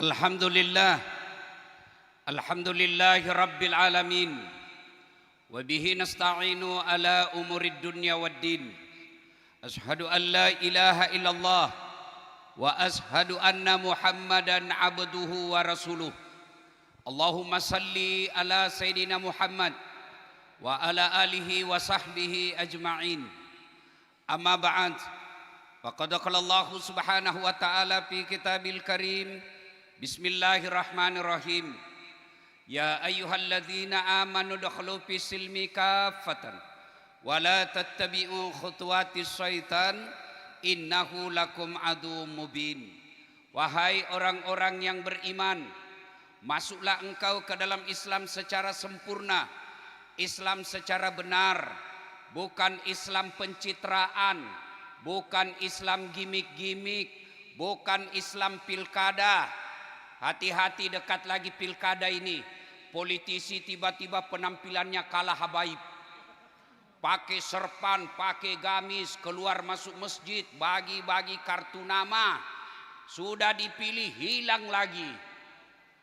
Alhamdulillah, alhamdulillahi rabbil alamin. Wa bihi nasta'inu ala umurid dunya waddin. Ashhadu an la ilaha illallah wa ashhadu anna Muhammadan abduhu wa rasuluh. Allahumma salli ala Sayyidina Muhammad wa ala alihi wa sahbihi ajma'in. Amma ba'd. Faqad qala Allah subhanahu wa ta'ala fi kitabil karim. Bismillahirrahmanirrahim. Ya ayyuhalladzina amanu dukhulu fis silmi kaffatan wa la tattabi'u khutuwatis syaitan innahu lakum aduwwum mubin. Wahai orang-orang yang beriman, masuklah engkau ke dalam Islam secara sempurna, Islam secara benar, bukan Islam pencitraan, bukan Islam gimik-gimik, bukan Islam pilkada. Hati-hati, dekat lagi pilkada ini. Politisi tiba-tiba penampilannya kalah habaib. Pakai serpan, pakai gamis, keluar masuk masjid, bagi-bagi kartu nama. Sudah dipilih, hilang lagi.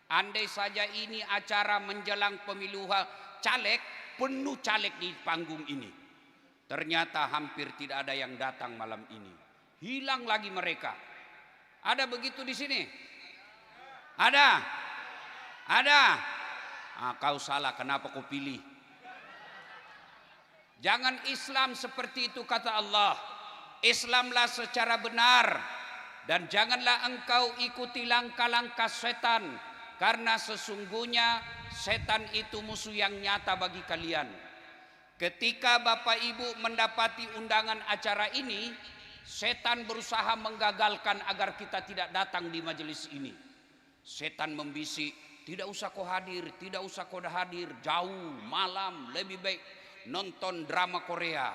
Andai saja ini acara menjelang pemilu caleg, penuh caleg di panggung ini. Ternyata hampir tidak ada yang datang malam ini. Hilang lagi mereka. Ada begitu di sini? Ada? Kau salah, kenapa kau pilih? Jangan Islam seperti itu kata Allah. Islamlah secara benar. Dan janganlah engkau ikuti langkah-langkah setan. Karena sesungguhnya setan itu musuh yang nyata bagi kalian. Ketika Bapak Ibu mendapati undangan acara ini, setan berusaha menggagalkan agar kita tidak datang di majelis ini. Setan membisik, tidak usah kau hadir, tidak usah kau hadir, jauh, malam, lebih baik nonton drama Korea.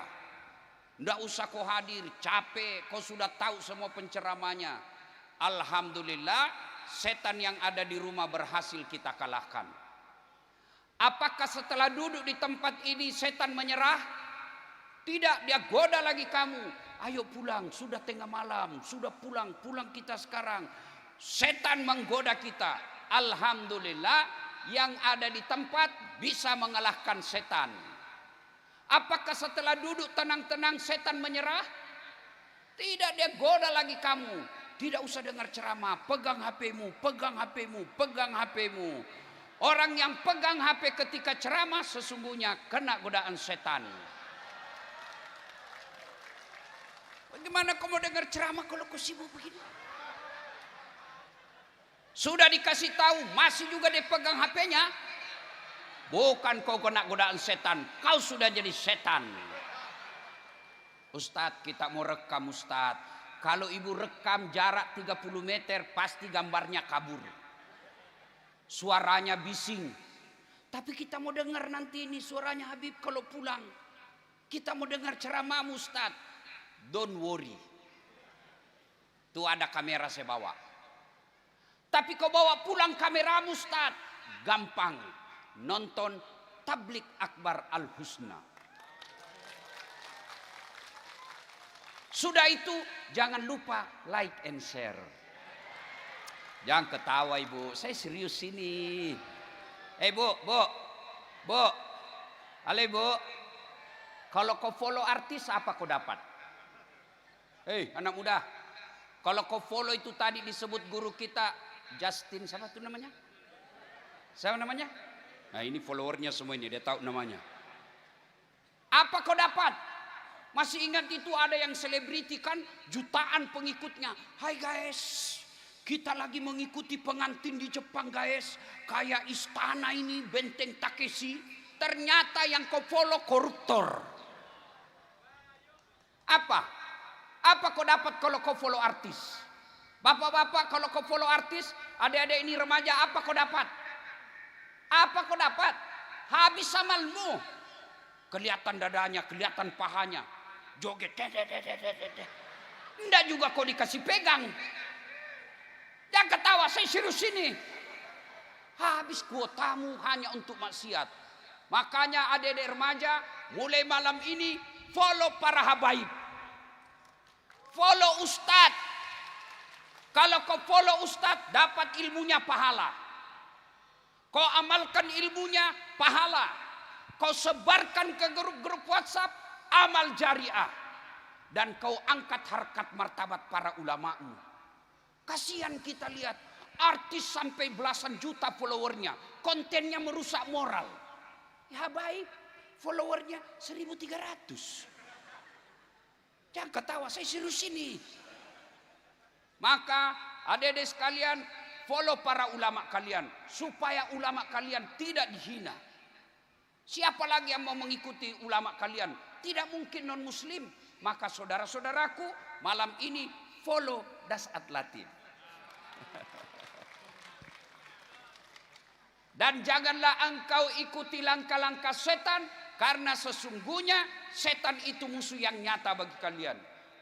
Tidak usah kau hadir, capek, kau sudah tahu semua penceramanya. Alhamdulillah, setan yang ada di rumah berhasil kita kalahkan. Apakah setelah duduk di tempat ini setan menyerah? Tidak, dia goda lagi kamu. Ayo pulang, sudah tengah malam, sudah pulang kita sekarang. Setan menggoda kita. Alhamdulillah yang ada di tempat bisa mengalahkan setan. Apakah setelah duduk tenang-tenang setan menyerah? Tidak, dia goda lagi kamu. Tidak usah dengar ceramah, pegang HP-mu, pegang HP-mu, pegang HP-mu. Orang yang pegang HP ketika ceramah sesungguhnya kena godaan setan. Bagaimana kau mau dengar ceramah kalau kau sibuk begini? Sudah dikasih tahu, masih juga dipegang HP-nya. Bukan kau kena godaan setan, kau sudah jadi setan. Ustadz, kita mau rekam Ustadz. Kalau ibu rekam jarak 30 meter, pasti gambarnya kabur. Suaranya bising. Tapi kita mau dengar nanti ini suaranya Habib kalau pulang. Kita mau dengar ceramahmu Ustadz. Don't worry. Tuh ada kamera saya bawa. Tapi kau bawa pulang kameramu Ustaz, gampang. Nonton Tablik Akbar Al-Husna. Sudah itu jangan lupa like and share. Jangan ketawa ibu, saya serius ini. Bu. Halo ibu. Kalau kau follow artis apa kau dapat? Anak muda. Kalau kau follow itu tadi disebut guru kita Justin, siapa itu namanya? Siapa namanya? Nah ini followernya semua ini, dia tahu namanya. Apa kau dapat? Masih ingat itu ada yang selebriti kan, jutaan pengikutnya. Hai guys, kita lagi mengikuti pengantin di Jepang guys. Kayak istana ini, benteng Takeshi. Ternyata yang kau follow koruptor. Apa kau dapat kalau kau follow artis? Bapak-bapak kalau kau follow artis, adik-adik ini remaja, apa kau dapat? Apa kau dapat? Habis amalmu. Kelihatan dadanya, kelihatan pahanya. Joget. Enggak juga kau dikasih pegang. Jangan ketawa, saya serius ini. Habis kuotamu hanya untuk maksiat. Makanya adik-adik remaja, mulai malam ini follow para habaib. Follow ustadz. Kalau kau follow ustadz, dapat ilmunya pahala. Kau amalkan ilmunya, pahala. Kau sebarkan ke grup-grup WhatsApp, amal jariah. Dan kau angkat harkat martabat para ulamamu. Kasihan kita lihat, artis sampai belasan juta followernya, kontennya merusak moral. Ya baik, followernya 1.300. Jangan ketawa, saya serius ini. Maka adik-adik sekalian, follow para ulama kalian, supaya ulama kalian tidak dihina. Siapa lagi yang mau mengikuti ulama kalian? Tidak mungkin non muslim. Maka saudara-saudaraku, malam ini follow Dasat Latif. Dan janganlah engkau ikuti langkah-langkah setan, karena sesungguhnya setan itu musuh yang nyata bagi kalian.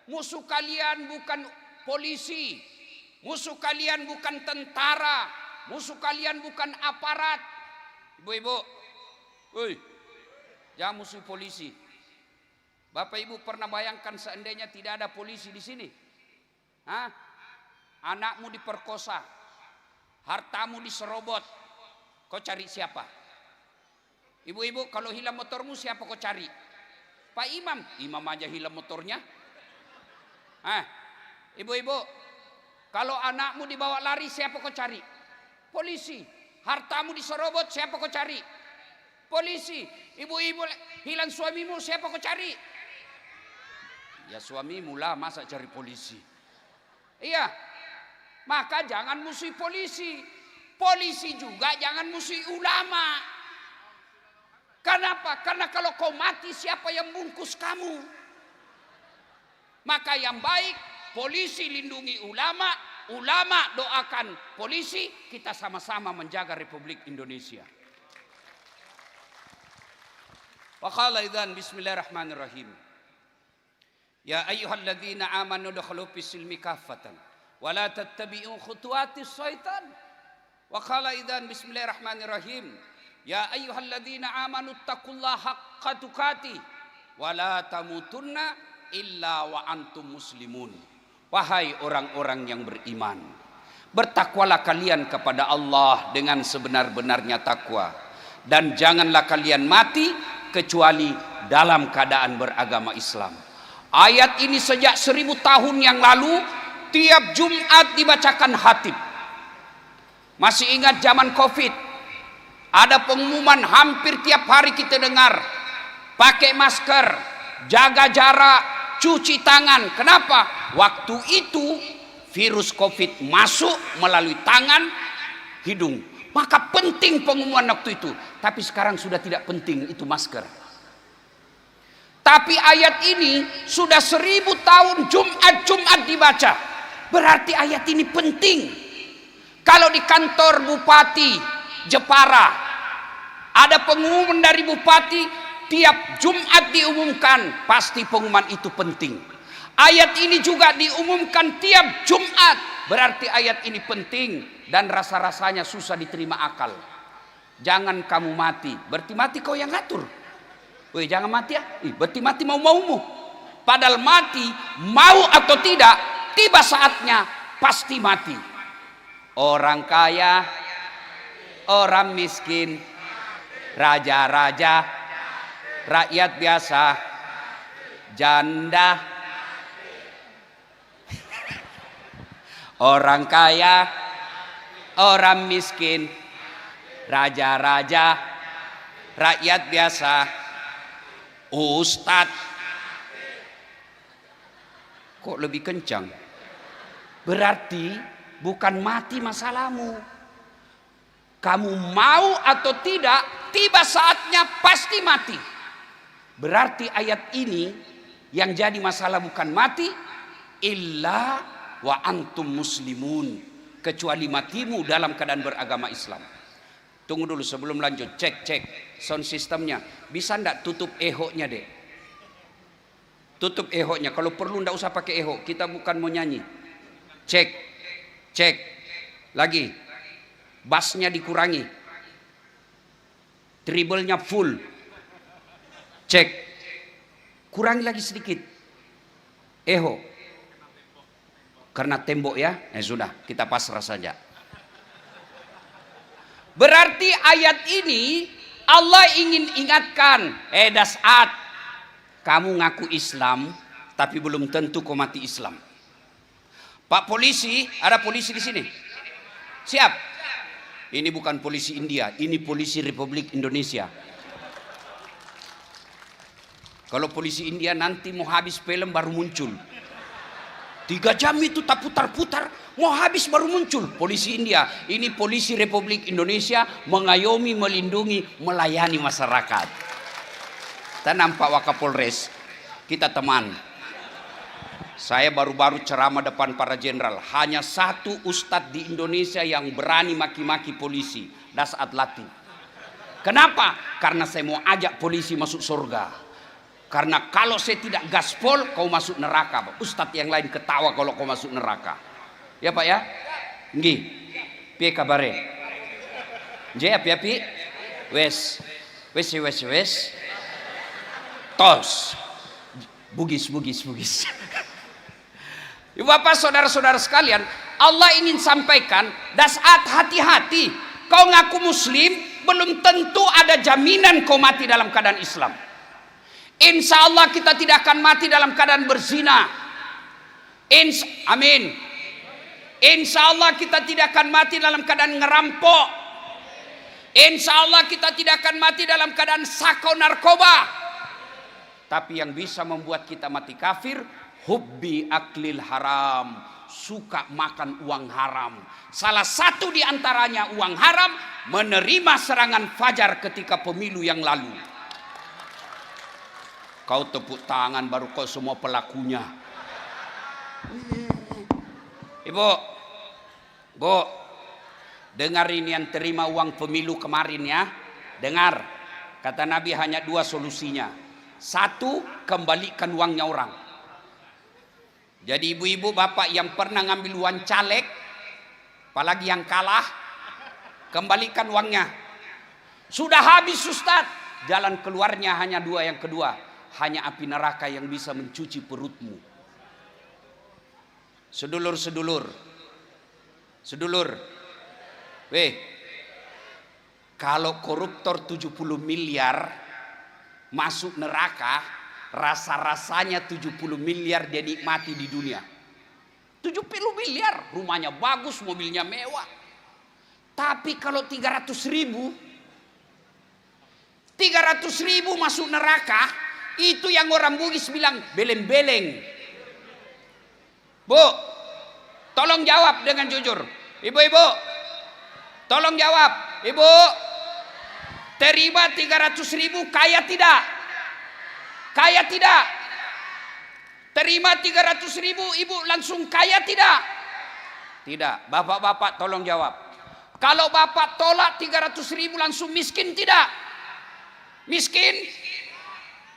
Musuh kalian bukan polisi, musuh kalian bukan tentara, musuh kalian bukan aparat. Ibu-ibu, jangan musuh polisi. Bapak Ibu pernah bayangkan seandainya tidak ada polisi di sini? Hah? Anakmu diperkosa, hartamu diserobot, kau cari siapa? Ibu-ibu, kalau hilang motormu siapa kau cari? Pak Imam, imam aja hilang motornya. Ibu-ibu, kalau anakmu dibawa lari siapa kau cari? Polisi. Hartamu diserobot siapa kau cari? Polisi. Ibu-ibu hilang suamimu siapa kau cari? Ya suamimu lah, masa cari polisi? Iya. Maka jangan musuhi polisi. Polisi juga jangan musuhi ulama. Kenapa? Karena kalau kau mati siapa yang bungkus kamu? Maka yang baik, polisi lindungi ulama, ulama doakan polisi, kita sama-sama menjaga Republik Indonesia. Wa qala idzan bismillahirrahmanirrahim. Ya ayyuhalladzina amanu dukhulu fis-silmi kaffatan wa la tattabi'u khutuwatis syaitan. Wa qala idzan bismillahirrahmanirrahim. Ya ayyuhalladzina amanu taqullaha haqqa tuqatih wa la tamutunna illa wa antum muslimun. Wahai orang-orang yang beriman, bertakwalah kalian kepada Allah dengan sebenar-benarnya takwa, dan janganlah kalian mati kecuali dalam keadaan beragama Islam. Ayat ini sejak 1000 tahun yang lalu tiap Jumat dibacakan khatib. Masih ingat zaman Covid? Ada pengumuman hampir tiap hari kita dengar, pakai masker, jaga jarak, cuci tangan. Kenapa? Waktu itu virus Covid masuk melalui tangan, hidung. Maka penting pengumuman waktu itu. Tapi sekarang sudah tidak penting itu masker. Tapi ayat ini sudah 1000 tahun Jumat dibaca. Berarti ayat ini penting. Kalau di kantor Bupati Jepara ada pengumuman dari Bupati, tiap Jumat diumumkan, pasti pengumuman itu penting. Ayat ini juga diumumkan tiap Jumat, berarti ayat ini penting dan rasa-rasanya susah diterima akal. Jangan kamu mati, berarti mati kau yang ngatur. Woi, jangan mati ya, berarti mati mau-maumu. Padahal mati, mau atau tidak, tiba saatnya pasti mati. Orang kaya, orang miskin, raja-raja, rakyat biasa, janda, orang kaya, orang miskin, raja-raja, rakyat biasa, ustadz. Kok lebih kencang? Berarti bukan mati masalahmu. Kamu mau atau tidak, tiba saatnya pasti mati. Berarti ayat ini yang jadi masalah bukan mati, illa wa antum muslimun, kecuali matimu dalam keadaan beragama Islam. Tunggu dulu sebelum lanjut, cek sound systemnya. Bisa ndak tutup eho-nya deh? Tutup eho-nya. Kalau perlu ndak usah pakai eho, kita bukan mau nyanyi. Cek lagi. Bassnya dikurangi, treble-nya full. Cek, kurangi lagi sedikit. Eho. Karena tembok ya, sudah kita pasrah saja. Berarti ayat ini Allah ingin ingatkan, Das'at, kamu ngaku Islam, tapi belum tentu kau mati Islam. Pak polisi, ada polisi di sini? Siap? Ini bukan polisi India, ini polisi Republik Indonesia. Kalau polisi India nanti mau habis film baru muncul. 3 jam itu tak putar-putar, mau habis baru muncul. Polisi India, ini polisi Republik Indonesia, mengayomi, melindungi, melayani masyarakat. Kita nampak Wakapolres, kita teman. Saya baru-baru ceramah depan para jenderal. Hanya satu ustadz di Indonesia yang berani maki-maki polisi, Das'at Latif. Kenapa? Karena saya mau ajak polisi masuk surga. Karena kalau saya tidak gaspol, kau masuk neraka. Ustadz yang lain ketawa kalau kau masuk neraka. Ya Pak ya? Nggih. Piye kabare? Nggih api-api? Wes. Tos. Bugis. Bapak saudara-saudara sekalian, Allah ingin sampaikan, Das'at, hati-hati. Kau ngaku muslim, belum tentu ada jaminan kau mati dalam keadaan Islam. Insya Allah kita tidak akan mati dalam keadaan berzina. Amin. Insya Allah kita tidak akan mati dalam keadaan ngerampok. Insya Allah kita tidak akan mati dalam keadaan sakau narkoba. Tapi yang bisa membuat kita mati kafir, hubbi aklil haram, suka makan uang haram. Salah satu di antaranya uang haram, menerima serangan fajar ketika pemilu yang lalu. Kau tepuk tangan baru kau semua pelakunya. Ibu, dengar ini yang terima uang pemilu kemarin ya. Dengar, kata Nabi hanya 2 solusinya. 1, kembalikan uangnya orang. Jadi ibu-ibu bapak yang pernah ngambil uang caleg, apalagi yang kalah, kembalikan uangnya. Sudah habis Ustaz. Jalan keluarnya hanya 2, yang kedua, hanya api neraka yang bisa mencuci perutmu. Sedulur, kalau koruptor 70 miliar masuk neraka, rasa-rasanya 70 miliar dia nikmati di dunia. 70 miliar, rumahnya bagus, mobilnya mewah. Tapi kalau 300 ribu masuk neraka, itu yang orang Bugis bilang beleng-beleng. Bu, tolong jawab dengan jujur. Ibu-ibu, tolong jawab. Ibu, terima 300 ribu kaya tidak? Kaya tidak? Terima 300 ribu, ibu langsung kaya tidak? Tidak. Bapak-bapak tolong jawab. Kalau bapak tolak 300 ribu langsung miskin tidak? Miskin?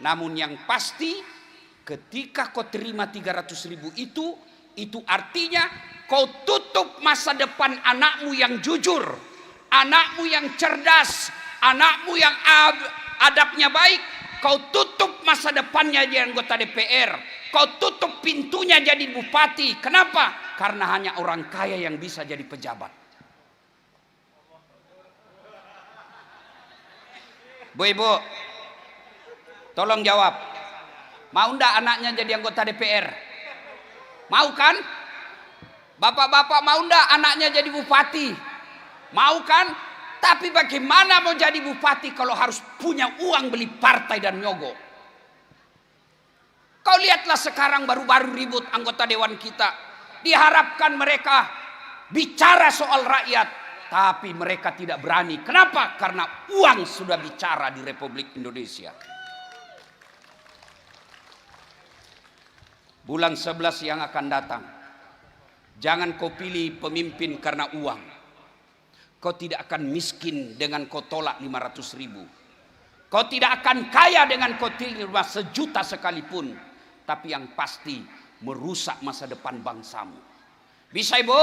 Namun yang pasti ketika kau terima 300 ribu itu artinya kau tutup masa depan anakmu yang jujur, anakmu yang cerdas, anakmu yang adabnya baik. Kau tutup masa depannya jadi anggota DPR, kau tutup pintunya jadi bupati. Kenapa? Karena hanya orang kaya yang bisa jadi pejabat. Bu-ibu, tolong jawab. Mau ndak anaknya jadi anggota DPR? Mau kan? Bapak-bapak mau ndak anaknya jadi bupati? Mau kan? Tapi bagaimana mau jadi bupati kalau harus punya uang beli partai dan nyogok? Kau lihatlah sekarang baru-baru ribut anggota dewan kita. Diharapkan mereka bicara soal rakyat. Tapi mereka tidak berani. Kenapa? Karena uang sudah bicara di Republik Indonesia. Bulan 11 yang akan datang, jangan kau pilih pemimpin karena uang. Kau tidak akan miskin dengan kau tolak 500 ribu. Kau tidak akan kaya dengan kau terima 1 juta sekalipun. Tapi yang pasti merusak masa depan bangsamu. Bisa ibu?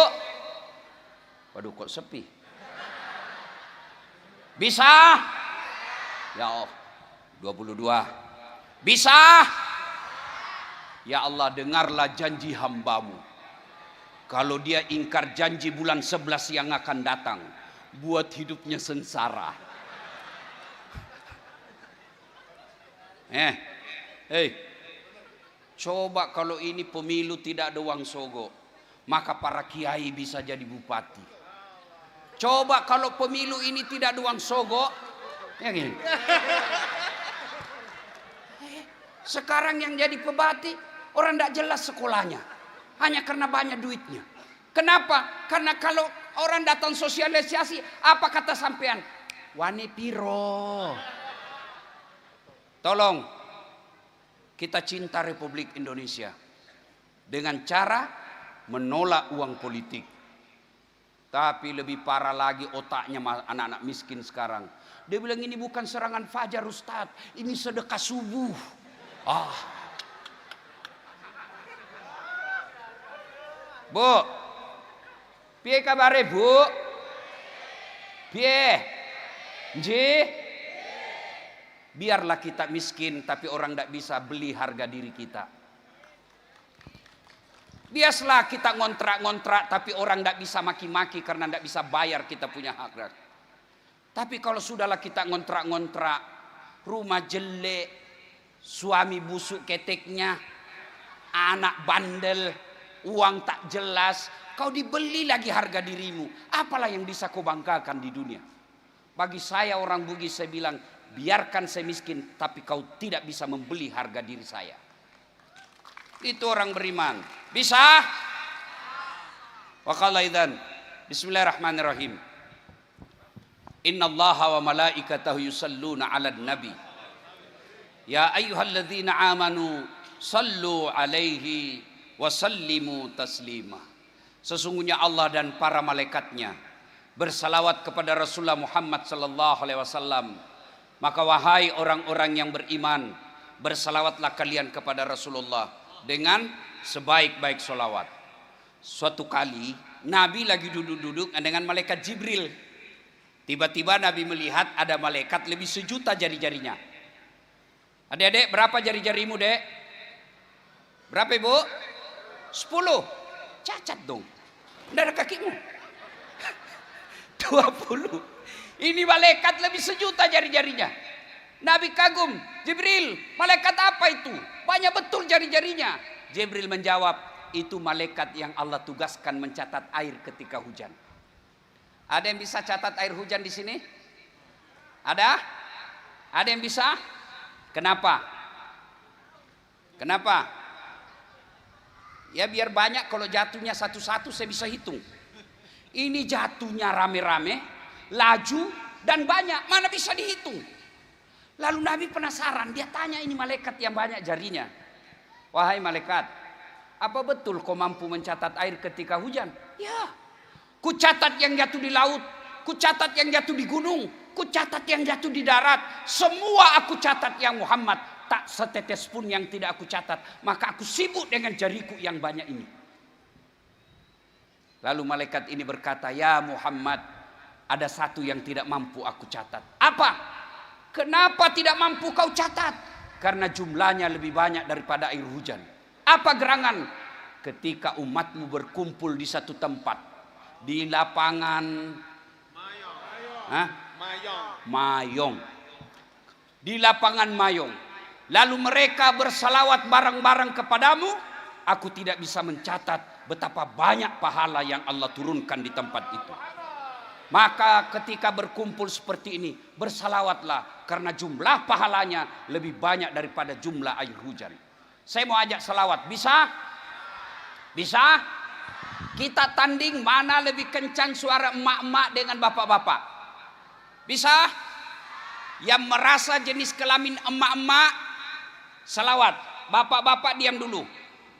Waduh kok sepi. Bisa? Ya Allah, 22. Bisa? Ya Allah, dengarlah janji hambamu. Kalau dia ingkar janji bulan 11 yang akan datang, buat hidupnya sengsara. Coba kalau ini pemilu tidak ada uang sogok, maka para kiai bisa jadi bupati. Coba kalau pemilu ini tidak ada uang sogok, ya gini. Sekarang yang jadi bupati orang tidak jelas sekolahnya, hanya karena banyak duitnya. Kenapa? Karena kalau orang datang sosialisasi, apa kata sampean? Wani piro. Tolong kita cinta Republik Indonesia dengan cara menolak uang politik. Tapi lebih parah lagi otaknya anak-anak miskin sekarang. Dia bilang ini bukan serangan fajar Ustaz, ini sedekah subuh. Bu, piye kabare Bu? Piye? Nji? Biarlah kita miskin tapi orang tidak bisa beli harga diri kita. Biaslah kita ngontrak-ngontrak tapi orang tidak bisa maki-maki karena tidak bisa bayar kita punya hak. Tapi kalau sudahlah kita ngontrak-ngontrak, rumah jelek, suami busuk keteknya, anak bandel, uang tak jelas, kau dibeli lagi harga dirimu. Apalah yang bisa kau banggakan di dunia? Bagi saya orang Bugis, saya bilang, biarkan saya miskin, tapi kau tidak bisa membeli harga diri saya. Itu orang beriman. Bisa? Wa qala idzan. Bismillahirrahmanirrahim. Innallaha wa malaikatahu yusalluna 'alan nabi. Ya ayyuhalladzina amanu sallu 'alaihi wa sallimu taslima. Sesungguhnya Allah dan para malaikatnya bersalawat kepada Rasulullah Muhammad sallallahu alaihi wasallam. Maka wahai orang-orang yang beriman, bersalawatlah kalian kepada Rasulullah dengan sebaik-baik solawat. Suatu kali Nabi lagi duduk-duduk dengan malaikat Jibril. Tiba-tiba Nabi melihat ada malaikat lebih 1.000.000 jari-jarinya. Adik-adik, berapa jari-jarimu, Dek? Berapa, Ibu? 10. Cacat dong. Tidak ada kakimu. 20. Ini malaikat lebih 1.000.000 jari-jarinya. Nabi kagum, Jibril, malaikat apa itu? Banyak betul jari-jarinya. Jibril menjawab, itu malaikat yang Allah tugaskan mencatat air ketika hujan. Ada yang bisa catat air hujan di sini? Ada? Ada yang bisa? Kenapa? Kenapa? Ya biar banyak, kalau jatuhnya satu-satu saya bisa hitung. Ini jatuhnya rame-rame, laju dan banyak, mana bisa dihitung. Lalu Nabi penasaran, dia tanya ini malaikat yang banyak jarinya. Wahai malaikat, apa betul kau mampu mencatat air ketika hujan? Ya. Ku catat yang jatuh di laut, ku catat yang jatuh di gunung, ku catat yang jatuh di darat. Semua aku catat ya Muhammad, tak setetes pun yang tidak aku catat. Maka aku sibuk dengan jariku yang banyak ini. Lalu malaikat ini berkata, ya Muhammad, ada satu yang tidak mampu aku catat. Apa? Kenapa tidak mampu kau catat? Karena jumlahnya lebih banyak daripada air hujan. Apa gerangan? Ketika umatmu berkumpul di satu tempat, di lapangan Mayong. Di lapangan Mayong. Lalu mereka bersalawat bareng-bareng kepadamu, aku tidak bisa mencatat betapa banyak pahala yang Allah turunkan di tempat itu. Maka ketika berkumpul seperti ini, bersalawatlah karena jumlah pahalanya lebih banyak daripada jumlah air hujan. Saya mau ajak salawat, bisa? Bisa? Kita tanding mana lebih kencang suara emak-emak dengan bapak-bapak. Bisa? Yang merasa jenis kelamin emak-emak, salawat. Bapak-bapak diam dulu,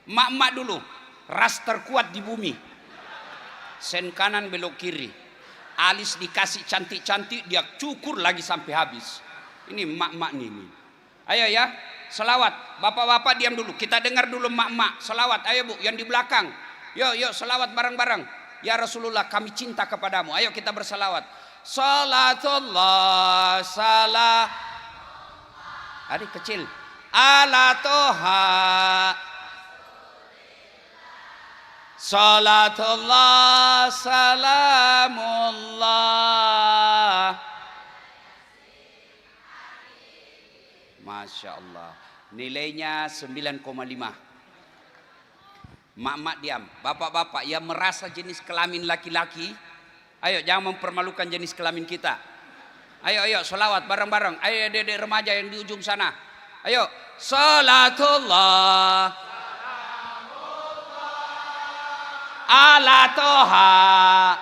emak-emak dulu. Ras terkuat di bumi. Sen kanan belok kiri. Alis dikasih cantik-cantik, dia cukur lagi sampai habis. Ini emak-emak nih. Ayo ya, selawat. Bapak-bapak diam dulu, kita dengar dulu emak-emak. Selawat, ayo Bu, yang di belakang. Yuk, selawat bareng-bareng. Ya Rasulullah, kami cinta kepadamu. Ayo kita berselawat. Salatullah, salah. Adik kecil. Ala toha. Salatullah salamullah. Masya Allah. Nilainya 9,5. Mak-mak diam. Bapak-bapak yang merasa jenis kelamin laki-laki, ayo jangan mempermalukan jenis kelamin kita. Ayo selawat bareng-bareng. Ayo dedek remaja yang di ujung sana. Ayo salatullah ala toha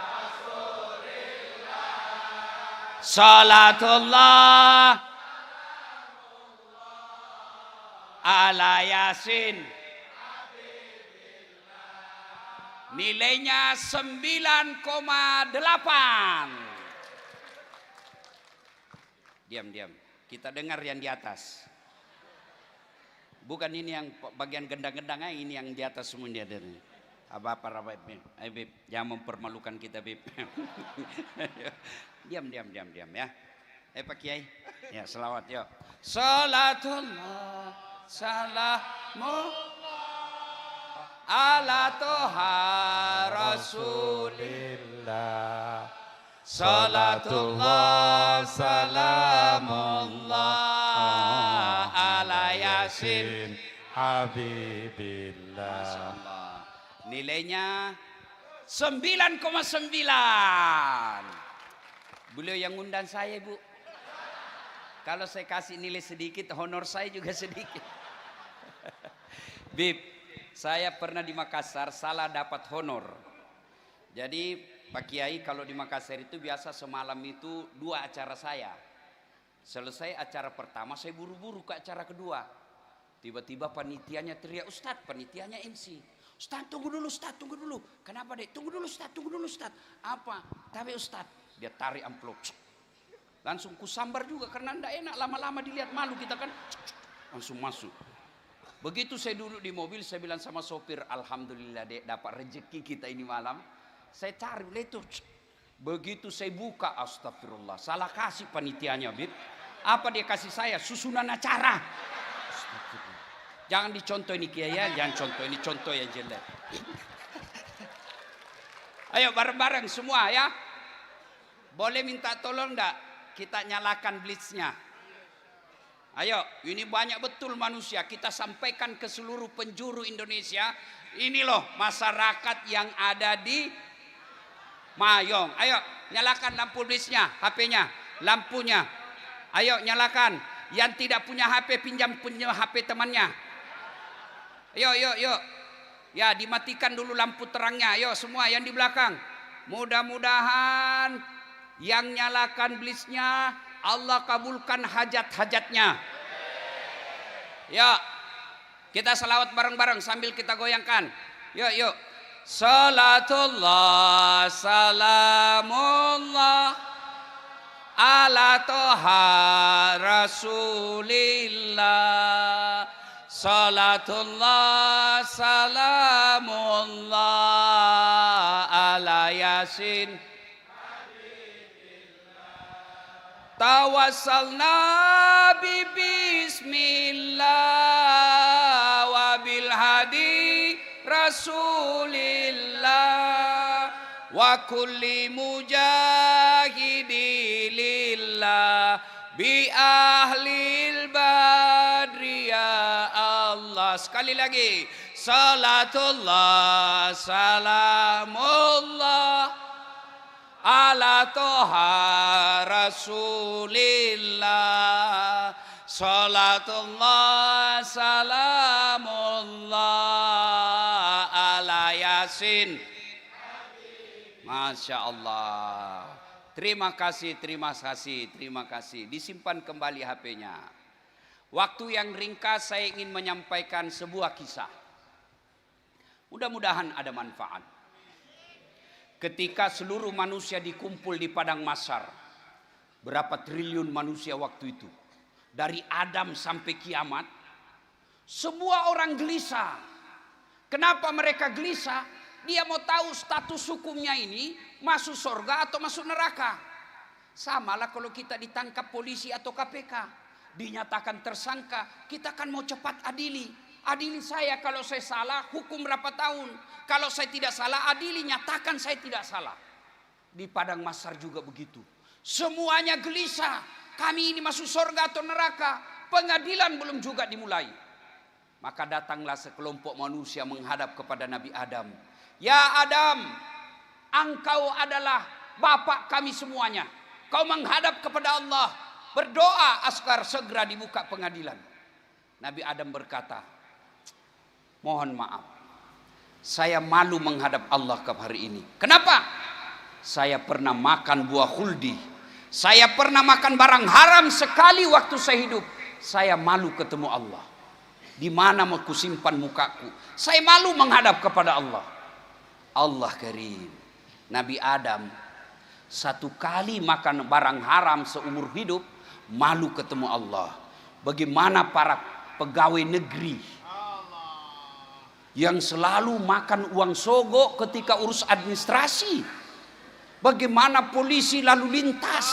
salatullah ala yasin. Nilainya 9,8. Diam. Kita dengar yang di atas. Bukan ini yang bagian gendang-gendang, ini yang di atas semua dia dari. Apa Bib? Ayo Bib, jangan mempermalukan kita Bib. Diam ya. Pak Kiai. Ya, selawat yuk. Salatullah salamu ala toha rasulillah. Salatullah salamullah ala yasin habibillah. Nilainya 9,9. Beliau yang undang saya, Bu. Kalau saya kasih nilai sedikit, honor saya juga sedikit. Bib, saya pernah di Makassar salah dapat honor. Jadi Pak Kiai kalau di Makassar itu biasa semalam itu 2 acara saya. Selesai acara pertama saya buru-buru ke acara kedua. Tiba-tiba panitianya teriak, Ustadz, panitianya MC. Ustadz tunggu dulu. Kenapa dek? Tunggu dulu Ustadz. Apa? Tapi Ustadz, dia tarik amplop. Langsung kusambar juga karena enggak enak lama-lama dilihat malu kita kan. Langsung masuk. Begitu saya duduk di mobil, saya bilang sama sopir, alhamdulillah dek dapat rezeki kita ini malam. Saya cari itu. Begitu saya buka, astagfirullah, salah kasih panitianya Bib. Apa dia kasih saya? Susunan acara. Jangan dicontoh ini Kiai ya, jangan contoh ini, contoh yang jelek. Ayo bareng-bareng semua ya. Boleh minta tolong enggak? Kita nyalakan blitznya. Ayo, ini banyak betul manusia. Kita sampaikan ke seluruh penjuru Indonesia. Ini loh masyarakat yang ada di Mayong. Ayo, nyalakan lampu blitznya, HP-nya, lampunya. Ayo, nyalakan. Yang tidak punya HP, punya HP temannya. Yuk. Ya, dimatikan dulu lampu terangnya. Ayo semua yang di belakang. Mudah-mudahan yang nyalakan blitznya Allah kabulkan hajat-hajatnya. Ya, kita salawat bareng-bareng sambil kita goyangkan. Yuk. Salatullah salamullah ala toha rasulillah. Salatullah salamullah ala yasin. Tawassalna bi bismillah wa bil hadi rasulillah wa kulli mujahidi lillah bi ahlil badri ya Allah. Sekali lagi, salatullah salamullah ala toha rasulillah. Salatullah salamullah ala yasin. Masya Allah. Terima kasih. Disimpan kembali HP-nya. Waktu yang ringkas saya ingin menyampaikan sebuah kisah. Mudah-mudahan ada manfaat. Ketika seluruh manusia dikumpul di padang mahsyar, berapa triliun manusia waktu itu, dari Adam sampai kiamat, semua orang gelisah. Kenapa mereka gelisah? Dia mau tahu status hukumnya ini masuk surga atau masuk neraka. Samalah kalau kita ditangkap polisi atau KPK, dinyatakan tersangka, kita kan mau cepat adili. Adili saya kalau saya salah, hukum berapa tahun. Kalau saya tidak salah, adili, nyatakan saya tidak salah. Di padang mahsyar juga begitu. Semuanya gelisah. Kami ini masuk surga atau neraka. Pengadilan belum juga dimulai. Maka datanglah sekelompok manusia menghadap kepada Nabi Adam. Ya Adam, engkau adalah bapak kami semuanya. Kau menghadap kepada Allah. Berdoa agar segera dibuka pengadilan. Nabi Adam berkata, mohon maaf, saya malu menghadap Allah ke hari ini. Kenapa? Saya pernah makan buah khuldi. Saya pernah makan barang haram sekali waktu saya hidup. Saya malu ketemu Allah. Di mana mau kusimpan mukaku? Saya malu menghadap kepada Allah. Allah karim. Nabi Adam satu kali makan barang haram seumur hidup, malu ketemu Allah. Bagaimana para pegawai negeri yang selalu makan uang sogok ketika urus administrasi? Bagaimana polisi lalu lintas?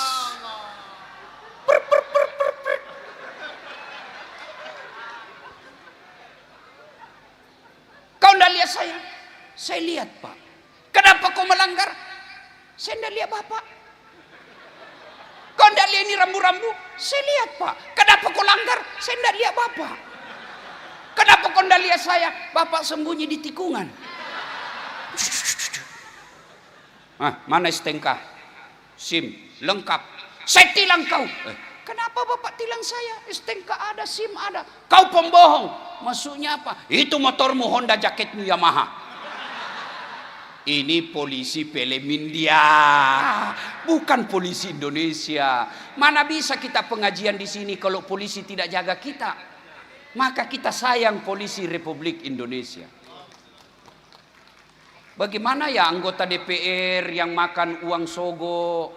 Kau tidak lihat saya? Saya lihat Pak. Kenapa kau melanggar? Saya tidak lihat Bapak. Kau tidak lihat ini rambu-rambu? Saya lihat Pak. Kenapa kau langgar? Saya tidak lihat Bapak. Kenapa kau tidak lihat saya? Bapak sembunyi di tikungan. Mana STNK? SIM lengkap. Saya tilang kau. Kenapa Bapak tilang saya? STNK ada, SIM ada. Kau pembohong. Maksudnya apa? Itu motormu Honda, jaketmu Yamaha. Ini polisi film India, bukan polisi Indonesia. Mana bisa kita pengajian di sini kalau polisi tidak jaga kita? Maka kita sayang polisi Republik Indonesia. Bagaimana ya anggota DPR yang makan uang sogo?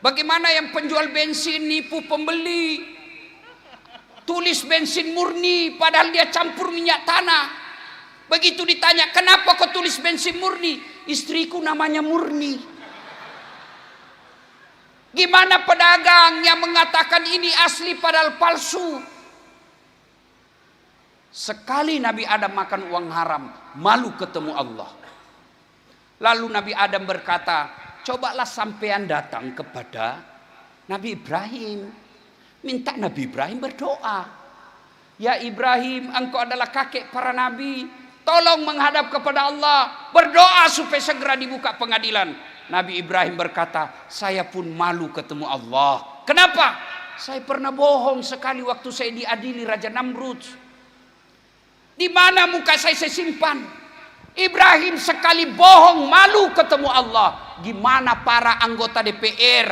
Bagaimana yang penjual bensin nipu pembeli? Tulis bensin murni padahal dia campur minyak tanah. Begitu ditanya, kenapa kau tulis bensin murni? Istriku namanya Murni. Gimana pedagang yang mengatakan ini asli padahal palsu? Sekali Nabi Adam makan uang haram, malu ketemu Allah. Lalu Nabi Adam berkata, cobalah sampean datang kepada Nabi Ibrahim. Minta Nabi Ibrahim berdoa. Ya Ibrahim, engkau adalah kakek para nabi. Tolong menghadap kepada Allah. Berdoa supaya segera dibuka pengadilan. Nabi Ibrahim berkata, saya pun malu ketemu Allah. Kenapa? Saya pernah bohong sekali waktu saya diadili Raja Namrud. Di mana muka saya simpan? Ibrahim sekali bohong, malu ketemu Allah. Gimana para anggota DPR,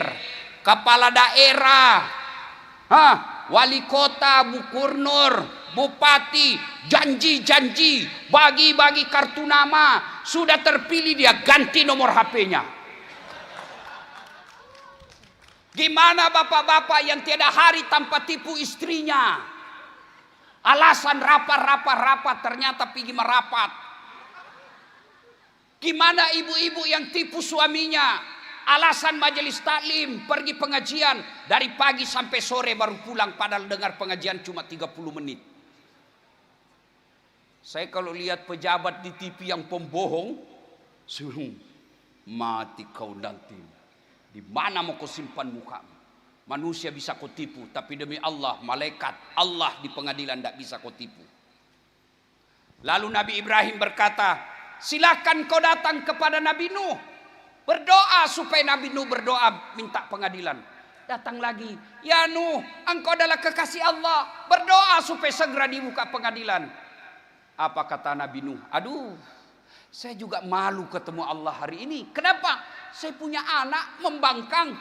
kepala daerah, wali kota, gubernur, bupati, janji-janji, bagi-bagi kartu nama, sudah terpilih dia ganti nomor HP-nya. Gimana bapak-bapak yang tiada hari tanpa tipu istrinya? Alasan rapat, ternyata pergi merapat. Gimana ibu-ibu yang tipu suaminya? Alasan majelis taklim, pergi pengajian dari pagi sampai sore baru pulang padahal dengar pengajian cuma 30 menit. Saya kalau lihat pejabat di TV yang pembohong, mati kau nanti. Di mana mau kau simpan mukamu? Manusia bisa kau tipu, tapi demi Allah, malaikat Allah di pengadilan tidak bisa kau tipu. Lalu Nabi Ibrahim berkata, silakan kau datang kepada Nabi Nuh. Berdoa supaya Nabi Nuh berdoa minta pengadilan. Datang lagi, ya Nuh, engkau adalah kekasih Allah. Berdoa supaya segera dibuka pengadilan. Apa kata Nabi Nuh? Aduh, saya juga malu ketemu Allah hari ini. Kenapa? Saya punya anak membangkang.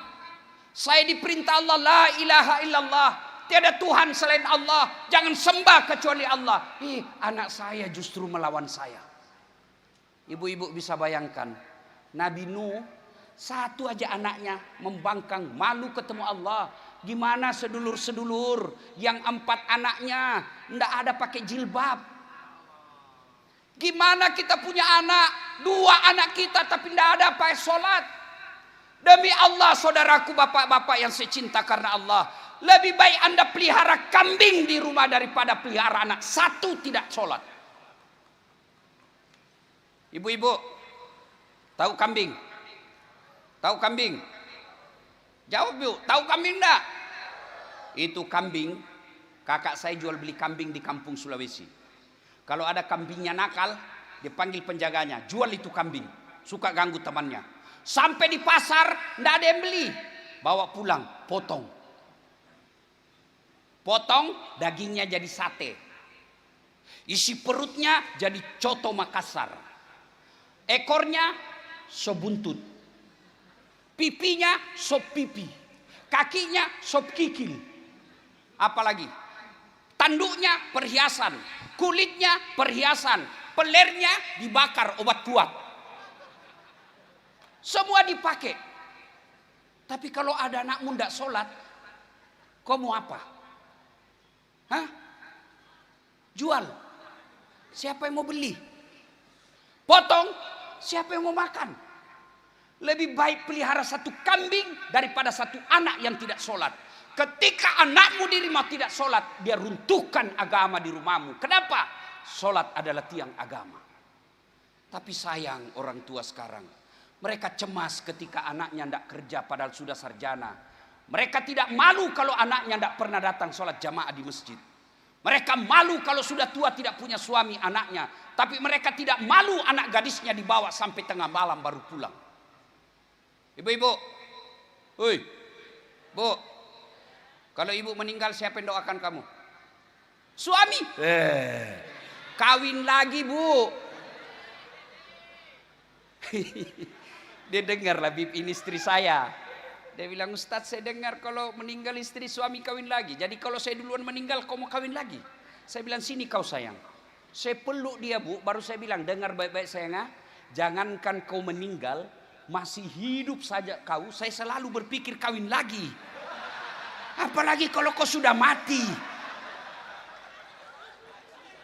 Saya diperintah Allah, la ilaha illallah. Tiada Tuhan selain Allah. Jangan sembah kecuali Allah. Anak saya justru melawan saya. Ibu-ibu bisa bayangkan. Nabi Nuh, satu aja anaknya membangkang, malu ketemu Allah. Gimana sedulur-sedulur yang 4 anaknya ndak ada pakai jilbab? Gimana kita punya anak, 2 anak kita tapi ndak ada pakai sholat? Demi Allah saudaraku, bapak-bapak yang saya cinta karena Allah, Lebih baik Anda pelihara kambing di rumah daripada pelihara anak satu tidak sholat. Ibu-ibu, tahu kambing? Tahu kambing? Jawab bu, tahu kambing enggak? Itu kambing, kakak saya jual beli kambing di kampung Sulawesi. Kalau ada kambingnya nakal, dipanggil penjaganya, jual itu kambing. Suka ganggu temannya. Sampai di pasar, enggak ada yang beli. Bawa pulang, potong. Potong, dagingnya jadi sate. Isi perutnya jadi coto Makassar. Ekornya sebuntut. Pipinya sop pipi. Kakinya sop kikil. Apalagi? Tanduknya perhiasan. Kulitnya perhiasan. Pelernya dibakar obat kuat. Semua dipakai. Tapi kalau ada anakmu tidak sholat, kau mau apa? Hah? Jual. Siapa yang mau beli? Potong. Siapa yang mau makan? Lebih baik pelihara satu kambing daripada satu anak yang tidak sholat. Ketika anakmu di rumah tidak sholat, dia runtuhkan agama di rumahmu. Kenapa? Sholat adalah tiang agama. Tapi sayang orang tua sekarang. Mereka cemas ketika anaknya tidak kerja padahal sudah sarjana. Mereka tidak malu kalau anaknya tidak pernah datang sholat jamaah di masjid. Mereka malu kalau sudah tua tidak punya suami anaknya. Tapi mereka tidak malu anak gadisnya dibawa sampai tengah malam baru pulang. Ibu-ibu, hoi, bu, kalau ibu meninggal siapa yang doakan kamu? Suami. Kawin lagi bu. Dia dengar lah Bib, ini istri saya. Dia bilang, Ustadz saya dengar kalau meninggal istri suami kawin lagi. Jadi kalau saya duluan meninggal kau mau kawin lagi. Saya bilang sini kau sayang. Saya peluk dia bu, baru saya bilang dengar baik-baik sayang. Jangankan kau meninggal, masih hidup saja kau, saya selalu berpikir kawin lagi. Apalagi kalau kau sudah mati.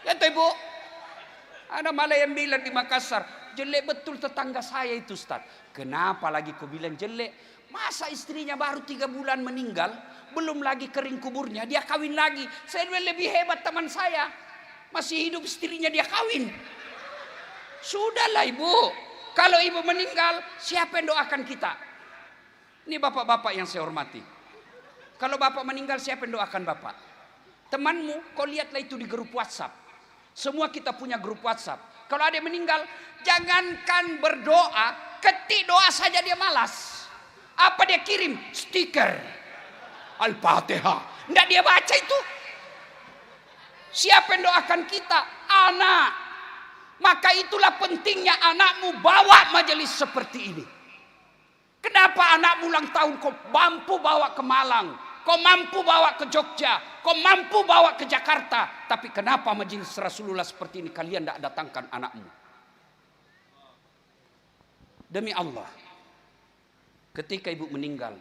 Ya tuh ibu. Ada malah yang bilang di Makassar, jelek betul tetangga saya itu Ustaz. Kenapa lagi kau bilang jelek? Masa istrinya baru 3 bulan meninggal, belum lagi kering kuburnya, dia kawin lagi. Saya lebih hebat teman saya. Masih hidup istrinya dia kawin. Sudahlah ibu. Kalau ibu meninggal, siapa yang doakan kita? Ini bapak-bapak yang saya hormati. Kalau bapak meninggal, siapa yang doakan bapak? Temanmu, kau lihatlah itu di grup WhatsApp. Semua kita punya grup WhatsApp. Kalau ada yang meninggal, jangankan berdoa, ketik doa saja dia malas. Apa dia kirim? Stiker Al-Fatihah. Tidak dia baca itu. Siapa yang doakan kita? Anak. Maka itulah pentingnya anakmu bawa majelis seperti ini. Kenapa anakmu ulang tahun kau mampu bawa ke Malang, kau mampu bawa ke Jogja, kau mampu bawa ke Jakarta, tapi kenapa majelis Rasulullah seperti ini kalian tidak datangkan anakmu? Demi Allah, ketika ibu meninggal,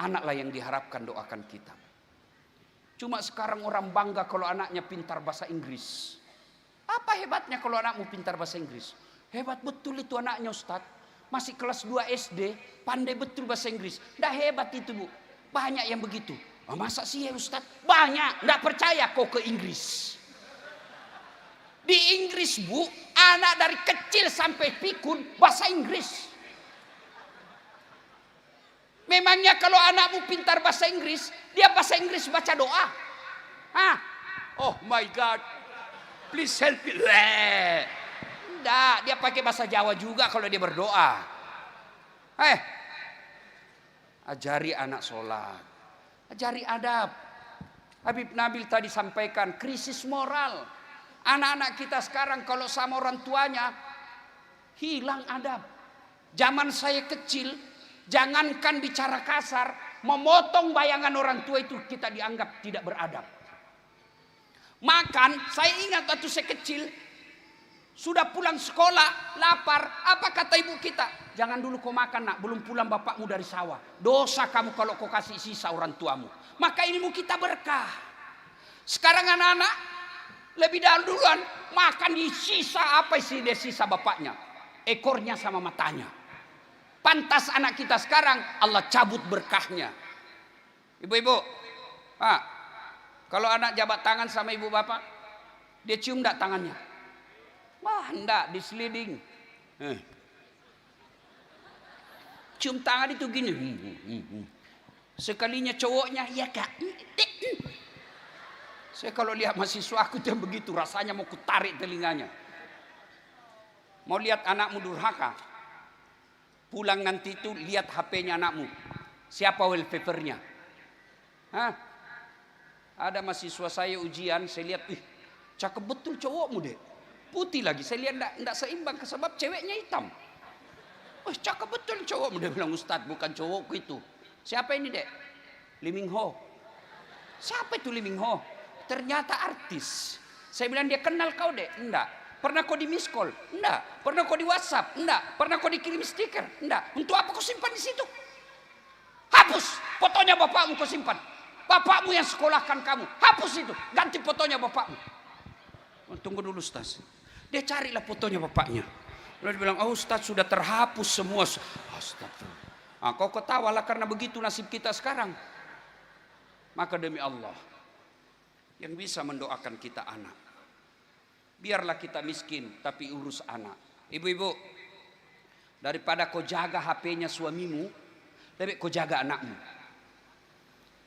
anaklah yang diharapkan doakan kita. Cuma sekarang orang bangga kalau anaknya pintar bahasa Inggris. Apa hebatnya kalau anakmu pintar bahasa Inggris? Hebat betul itu anaknya Ustaz. Masih kelas 2 SD, pandai betul bahasa Inggris. Tidak hebat itu bu. Banyak yang begitu. Oh, masa sih ya Ustaz? Banyak. Tidak percaya kau ke Inggris. Di Inggris bu, anak dari kecil sampai pikun bahasa Inggris. Memangnya kalau anakmu pintar bahasa Inggris, dia bahasa Inggris baca doa. Hah? Oh my God. Please help me. Tidak, dia pakai bahasa Jawa juga kalau dia berdoa. Ajari anak sholat. Ajari adab. Habib Nabil tadi sampaikan krisis moral. Anak-anak kita sekarang kalau sama orang tuanya hilang adab. Zaman saya kecil, jangankan bicara kasar, memotong bayangan orang tua itu kita dianggap tidak beradab. Makan, saya ingat waktu saya kecil, sudah pulang sekolah, lapar, apa kata ibu kita? Jangan dulu kau makan nak, belum pulang bapakmu dari sawah. Dosa kamu kalau kau kasih sisa orang tuamu. Maka ilmu kita berkah. Sekarang anak-anak lebih duluan makan di sisa, apa sih dia sisa bapaknya? Ekornya sama matanya. Pantas anak kita sekarang Allah cabut berkahnya. Ibu-ibu, Pak, kalau anak jabat tangan sama ibu bapak, dia cium enggak tangannya? Wah, enggak, diseliding. Cium tangan itu gini. Sekalinya cowoknya, ya kak. Saya kalau lihat mahasiswa aku yang begitu, rasanya mau kutarik telinganya. Mau lihat anakmu durhaka? Pulang nanti itu lihat HP-nya anakmu. Siapa wallpapernya? Hah? Ada mahasiswa saya ujian, saya lihat, cakep betul cowokmu deh. Putih lagi, saya lihat enggak seimbang sebab ceweknya hitam. Oh, cakep betul cowokmu. Dia bilang, Ustadz, bukan cowokku itu. Siapa ini, Dek? Lee Min Ho. Siapa itu Lee Min Ho? Ternyata artis. Saya bilang, dia kenal kau, Dek? Enggak. Pernah kau di miss call? Enggak. Pernah kau di WhatsApp? Enggak. Pernah kau dikirim stiker? Enggak. Untuk apa kau simpan di situ? Hapus fotonya bapakmu kau simpan. Bapakmu yang sekolahkan kamu. Hapus itu. Ganti fotonya bapakmu. Oh, tunggu dulu, Ustaz. Dia carilah fotonya bapaknya. Lalu dia bilang, oh Ustaz sudah terhapus semua. Astagfirullah. Nah, kau ketawalah karena begitu nasib kita sekarang. Maka demi Allah, yang bisa mendoakan kita anak. Biarlah kita miskin, tapi urus anak. Ibu-ibu, daripada kau jaga HP-nya suamimu, lebih kau jaga anakmu.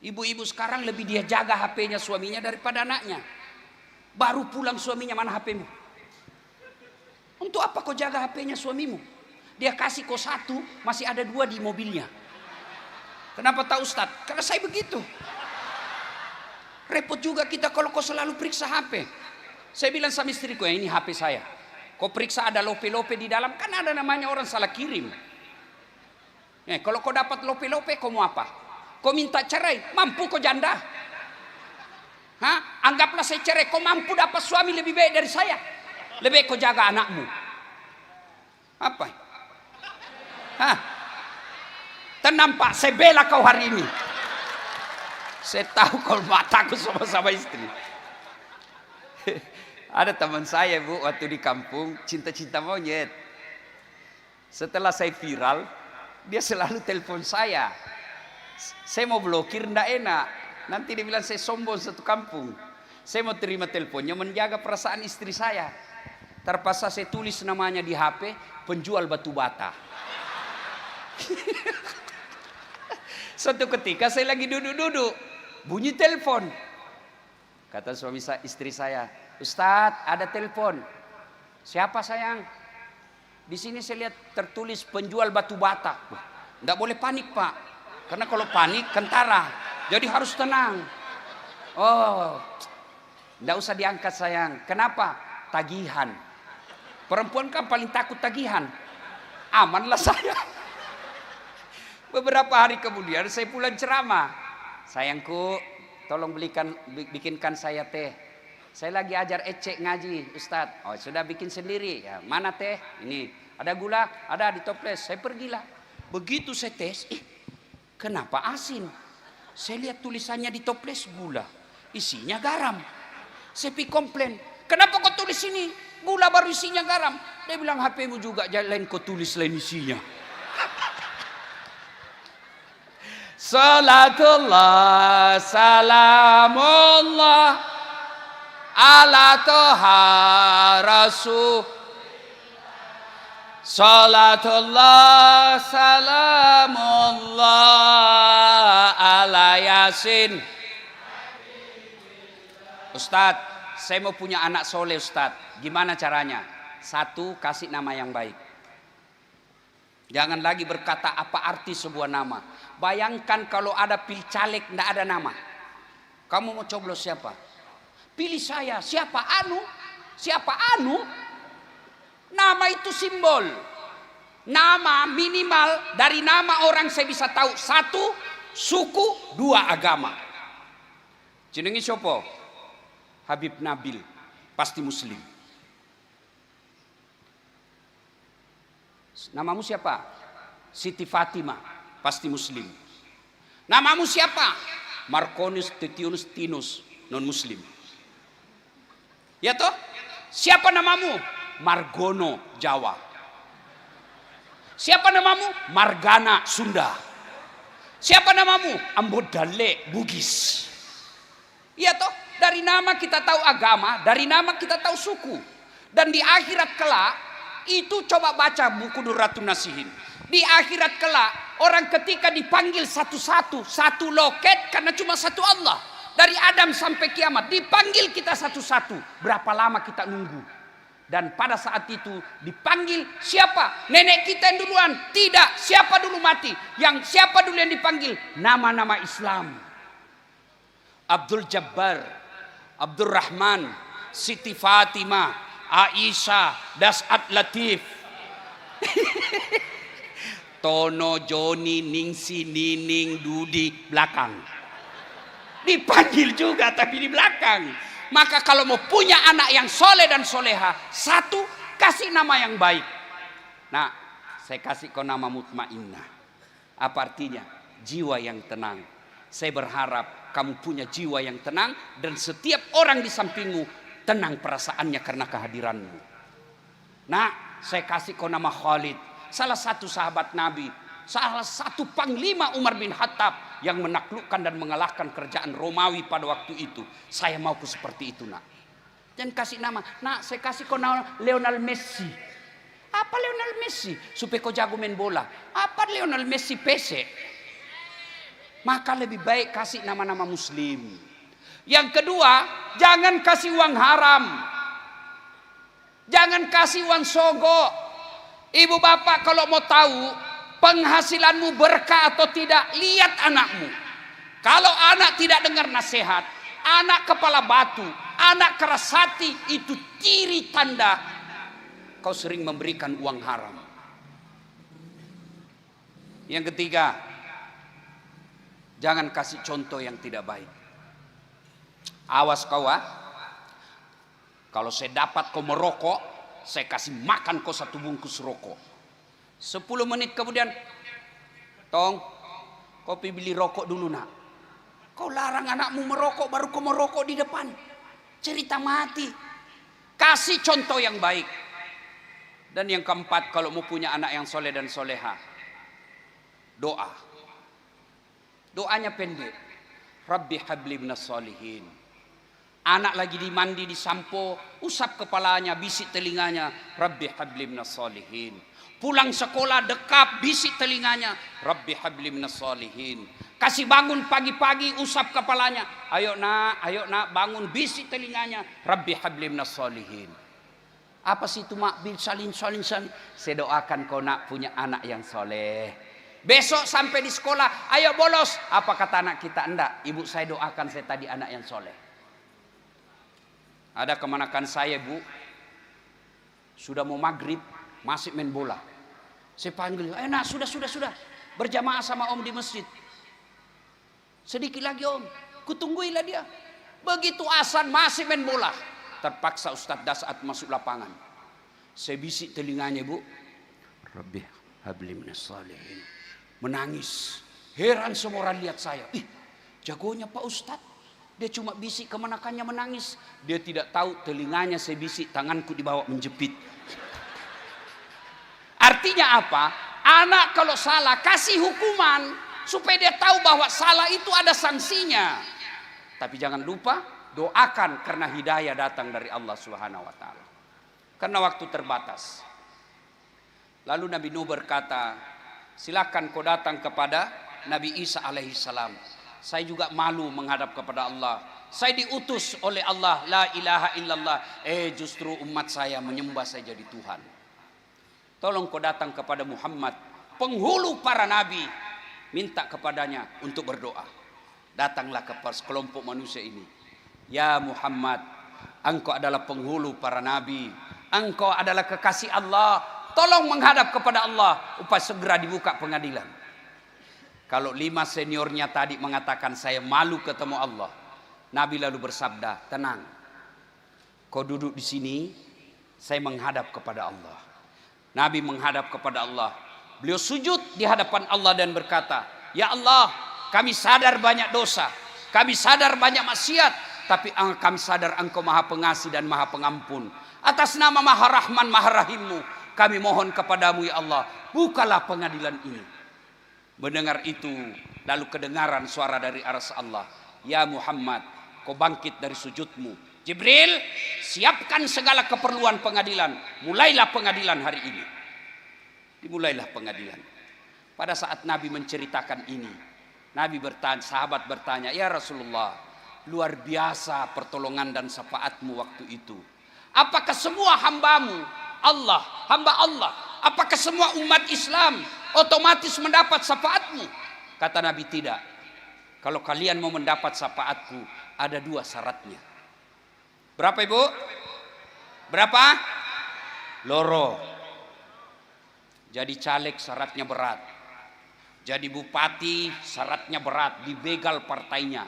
Ibu-ibu sekarang lebih dia jaga HP-nya suaminya daripada anaknya. Baru pulang suaminya, mana HP-mu? Untuk apa kau jaga HP-nya suamimu? Dia kasih kau 1, masih ada 2 di mobilnya. Kenapa tahu Ustaz? Karena saya begitu. Repot juga kita kalau kau selalu periksa HP. Saya bilang sama istriku, ya ini HP saya. Kau periksa ada lope-lope di dalam, kan ada namanya orang salah kirim. Kalau kau dapat lope-lope, kau mau apa? Kau minta cerai, mampu kau janda? Hah? Anggaplah saya cerai, kau mampu dapat suami lebih baik dari saya. Lebih baik kau jaga anakmu. Apa? Hah? Tenang Pak, saya bela kau hari ini. Saya tahu kalau mataku sama-sama istri. Ada teman saya Bu, waktu di kampung, cinta-cinta monyet. Setelah saya viral, dia selalu telepon saya. Saya mau blokir, ndak enak. Nanti dia bilang saya sombong satu kampung. Saya mau terima teleponnya, menjaga perasaan istri saya. Terpaksa saya tulis namanya di HP, penjual batu bata. Suatu ketika saya lagi duduk-duduk, bunyi telepon. Kata istri saya, Ustadz ada telepon. Siapa sayang? Di sini saya lihat tertulis penjual batu bata. Nggak boleh panik Pak, karena kalau panik kentara. Jadi harus tenang. Oh, nggak usah diangkat sayang. Kenapa? Tagihan. Perempuan kan paling takut tagihan. Amanlah saya. Beberapa hari kemudian saya pulang ceramah. Sayangku, tolong bikinkan saya teh. Saya lagi ajar ecek ngaji, Ustadz. Oh, sudah bikin sendiri. Ya, mana teh? Ini. Ada gula? Ada di toples. Saya pergilah. Begitu saya tes, kenapa asin? Saya lihat tulisannya di toples gula. Isinya garam. Saya pergi komplain. Kenapa kau tulis ini? Gula baru isinya garam. Dia bilang HP-mu juga lain kau tulis lain isinya. Salatullah salamullah ala toha rasul. Salatullah salamullah ala yasin. Ustadz, saya mau punya anak soleh Ustadz. Gimana caranya? 1, kasih nama yang baik. Jangan lagi berkata apa arti sebuah nama. Bayangkan kalau ada pilcaleg tidak ada nama. Kamu mau coblos siapa? Pilih saya. Siapa? Anu. Siapa? Anu. Nama itu simbol. Nama minimal dari nama orang saya bisa tahu 1 suku, 2 agama. Jenenge siapa? Habib Nabil, pasti muslim. Namamu siapa? Siti Fatimah, pasti muslim. Namamu siapa? Marconus Titianus Tinus, non muslim. Ya toh? Siapa namamu? Margono, Jawa. Siapa namamu? Margana, Sunda. Siapa namamu? Ambodale, Bugis. Iya toh, dari nama kita tahu agama, dari nama kita tahu suku. Dan di akhirat kelak, itu coba baca buku Durratun Nasihin. Di akhirat kelak, orang ketika dipanggil satu-satu, satu loket karena cuma satu Allah. Dari Adam sampai kiamat, dipanggil kita satu-satu. Berapa lama kita nunggu? Dan pada saat itu dipanggil siapa? Nenek kita yang duluan? Tidak. Siapa dulu mati? Yang siapa dulu yang dipanggil? Nama-nama Islam. Abdul Jabbar, Abdul Rahman, Siti Fatimah, Aisyah, Dasat Latif. Tono, Joni, Ningsi, Nining, Dudi, belakang. Dipanggil juga tapi di belakang. Maka kalau mau punya anak yang soleh dan soleha, satu, kasih nama yang baik. Nah, saya kasih kau nama Mutmainnah. Apa artinya? Jiwa yang tenang. Saya berharap kamu punya jiwa yang tenang dan setiap orang di sampingmu tenang perasaannya karena kehadiranmu. Nah, saya kasih kau nama Khalid, salah satu sahabat Nabi, salah satu panglima Umar bin Khattab yang menaklukkan dan mengalahkan kerajaan Romawi pada waktu itu. Saya mauku seperti itu, nak. Dan kasih nama, nak, saya kasih kau nama Lionel Messi. Apa Lionel Messi? Supaya kau jago main bola. Apa Lionel Messi PC? Maka lebih baik kasih nama-nama muslim. Yang kedua, jangan kasih uang haram. Jangan kasih uang sogok. Ibu bapak kalau mau tahu penghasilanmu berkah atau tidak, lihat anakmu. Kalau anak tidak dengar nasihat, anak kepala batu, anak keras hati, itu ciri tanda kau sering memberikan uang haram. Yang ketiga, jangan kasih contoh yang tidak baik. Awas kau, kalau saya dapat kau merokok, saya kasih makan kau satu bungkus rokok. 10 menit kemudian, tong, kau beli rokok dulu, nak. Kau larang anakmu merokok, baru kau merokok di depan. Cerita mati. Kasih contoh yang baik. Dan yang keempat, kalau mau punya anak yang soleh dan soleha, doa. Doanya pendek. Rabbi habli minas solihin. Anak lagi dimandi, disampo, usap kepalanya, bisik telinganya, Rabbi habli minas solihin. Pulang sekolah, dekap, bisik telinganya, Rabbi habli minas solihin. Kasih bangun pagi-pagi, usap kepalanya, ayo nak bangun, bisik telinganya, Rabbi habli minas solihin. Apa sih itu, mak? Salin. Saya doakan kau, nak, punya anak yang soleh. Besok sampai di sekolah, ayo bolos. Apa kata anak kita? Enggak, ibu saya doakan saya tadi anak yang soleh. Ada kemanakan saya, bu, sudah mau maghrib, masih main bola. Saya panggil, nak, sudah, berjamaah sama om di masjid. Sedikit lagi om, kutungguilah dia. Begitu azan masih main bola. Terpaksa Ustadz Dasat masuk lapangan. Saya bisik telinganya, bu, Rabbi habli minas salihin. Menangis. Heran semua orang lihat saya. Ih, jagonya Pak Ustadz. Dia cuma bisik kemanakannya menangis. Dia tidak tahu telinganya saya bisik, tanganku dibawa menjepit. Artinya apa? Anak kalau salah kasih hukuman supaya dia tahu bahwa salah itu ada sanksinya. Tapi jangan lupa doakan karena hidayah datang dari Allah Subhanahu wa taala. Karena waktu terbatas. Lalu Nabi Nuh berkata, silakan kau datang kepada Nabi Isa alaihissalam. Saya juga malu menghadap kepada Allah. Saya diutus oleh Allah, la ilaha illallah. Justru umat saya menyembah saya jadi Tuhan. Tolong kau datang kepada Muhammad, penghulu para nabi, minta kepadanya untuk berdoa. Datanglah kepada sekelompok manusia ini. Ya Muhammad, engkau adalah penghulu para nabi, engkau adalah kekasih Allah. Tolong menghadap kepada Allah upaya segera dibuka pengadilan. Kalau 5 seniornya tadi mengatakan saya malu ketemu Allah, Nabi lalu bersabda, tenang, kau duduk di sini, saya menghadap kepada Allah. Nabi menghadap kepada Allah. Beliau sujud di hadapan Allah dan berkata, ya Allah, kami sadar banyak dosa, kami sadar banyak maksiat, tapi kami sadar Engkau Maha Pengasih dan Maha Pengampun. Atas nama Maha Rahman Maha Rahimmu, kami mohon kepadamu ya Allah, bukalah pengadilan ini. Mendengar itu, lalu kedengaran suara dari aras Allah. Ya Muhammad, kau bangkit dari sujudmu. Jibril, siapkan segala keperluan pengadilan. Mulailah pengadilan hari ini. Dimulailah pengadilan. Pada saat Nabi menceritakan ini, Nabi bertanya, sahabat bertanya, ya Rasulullah, luar biasa pertolongan dan syafaatmu waktu itu. Apakah semua hambamu Allah, hamba Allah, apakah semua umat Islam otomatis mendapat syafaatmu? Kata Nabi, tidak. Kalau kalian mau mendapat syafaatku, ada 2 syaratnya. Berapa ibu? Berapa? Loro. Jadi caleg syaratnya berat. Jadi bupati syaratnya berat, dibegal partainya.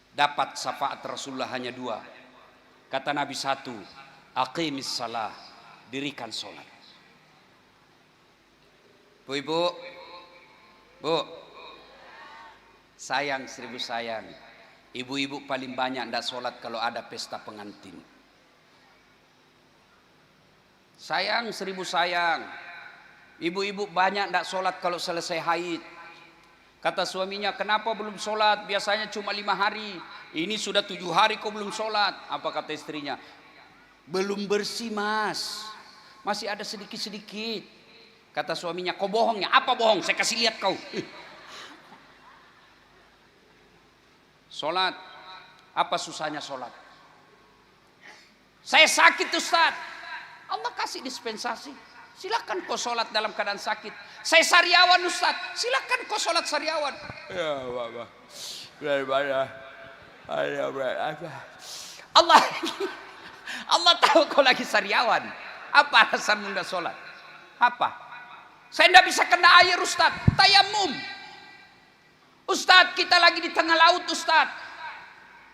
Dapat syafaat Rasulullah hanya 2. Kata Nabi 1, aqimis salah, dirikan sholat. Bu ibu, bu, sayang 1000 sayang. Ibu-ibu paling banyak tidak sholat kalau ada pesta pengantin. Sayang 1000 sayang. Ibu-ibu banyak tidak sholat kalau selesai haid. Kata suaminya, kenapa belum sholat? Biasanya cuma 5 hari. Ini sudah 7 hari kau belum sholat. Apa kata istrinya? Belum bersih mas. Masih ada sedikit-sedikit. Kata suaminya, kau bohong ya? Apa bohong? Saya kasih lihat kau. Sholat. Apa susahnya sholat? Saya sakit Ustaz. Allah kasih dispensasi. Silakan kau sholat dalam keadaan sakit. Saya sariawan Ustaz. Silakan kau sholat sariawan. Ya Bapak. Allah tahu kau lagi sariawan. Apa alasanmu tidak sholat? Apa? Saya tidak bisa kena air Ustaz. Tayamum. Ustaz, kita lagi di tengah laut Ustaz.